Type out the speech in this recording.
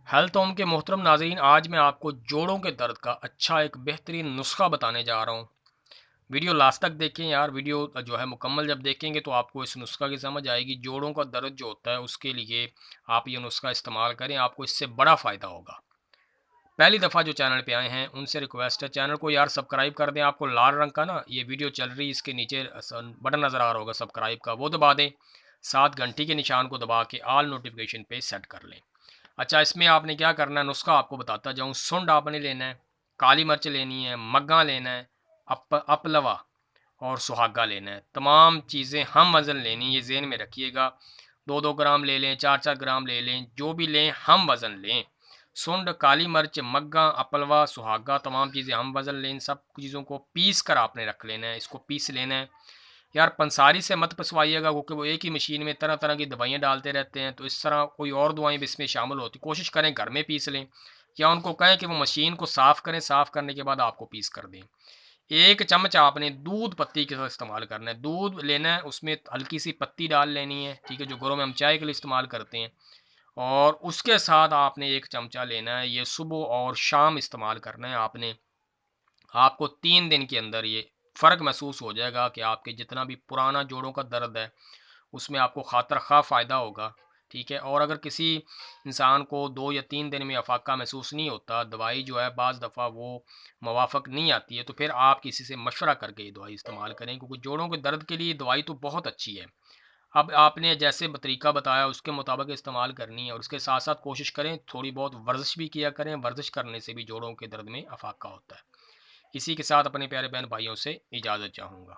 Health home के मोहतरम नाज़रीन, आज मैं आपको जोड़ों के दर्द का अच्छा एक बेहतरीन नुस्खा बताने जा रहा हूँ। वीडियो लास्ट तक देखें यार। वीडियो जो है मुकम्मल जब देखेंगे तो आपको इस नुस्खा की समझ आएगी। जोड़ों का दर्द जो होता है उसके लिए आप ये नुस्खा इस्तेमाल करें, आपको इससे बड़ा फ़ायदा होगा। पहली दफ़ा जो चैनल पे आए हैं उनसे रिक्वेस्ट है, चैनल को यार सब्सक्राइब कर दें। आपको लाल रंग का ना ये वीडियो चल रही है, इसके नीचे बटन नज़र आ रहा होगा सब्सक्राइब का, वो दबा दें। साथ घंटी के निशान को दबा के ऑल नोटिफिकेशन पे सेट कर लें। अच्छा, इसमें आपने क्या करना है, नुस्खा आपको बताता जाऊँ। सुंड आपने लेना है, काली मिर्च लेनी है, मग्गा लेना है, अपलवा और सुहागा लेना है। तमाम चीज़ें हम वज़न लेनी है, ये ज़हन में रखिएगा। 2-2 ग्राम ले लें, 4-4 ग्राम ले लें, जो भी लें हम वज़न लें। सुंड, काली मिर्च, मग्गा, अपलवा, सुहागा, तमाम चीज़ें हम वज़न लें। इन सब चीज़ों को पीस कर आपने रख लेना है, इसको पीस लेना है। यार पंसारी से मत पिसवाइएगा, क्योंकि वो एक ही मशीन में तरह तरह की दवाइयाँ डालते रहते हैं, तो इस तरह कोई और दवाएं भी इसमें शामिल होती। कोशिश करें घर में पीस लें, या उनको कहें कि वो मशीन को साफ़ करें, साफ़ करने के बाद आपको पीस कर दें। 1 चम्मच आपने दूध पत्ती के साथ इस्तेमाल करना है। दूध लेना है, उसमें हल्की सी पत्ती डाल लेनी है, ठीक है, जो घरों में हम चाय के लिए इस्तेमाल करते हैं। और उसके साथ आपने 1 चमचा लेना है, ये सुबह और शाम इस्तेमाल करना है आपने। आपको 3 दिन के अंदर ये फ़र्क महसूस हो जाएगा कि आपके जितना भी पुराना जोड़ों का दर्द है उसमें आपको खातर खा फ़ायदा होगा। ठीक है, और अगर किसी इंसान को 2 या 3 दिन में अफाका महसूस नहीं होता, दवाई जो है बाज़ दफ़ा वो मवाफ़क नहीं आती है, तो फिर आप किसी से मशवरा करके ये दवाई इस्तेमाल करें, क्योंकि जोड़ों के दर्द के लिए दवाई तो बहुत अच्छी है। अब आपने जैसे तरीका बताया उसके मुताबिक इस्तेमाल करनी है, और उसके साथ साथ कोशिश करें थोड़ी बहुत वर्जिश भी किया करें। वर्जिश करने से भी जोड़ों के दर्द में अफाका होता है। इसी के साथ अपने प्यारे बहन भाइयों से इजाज़त चाहूँगा।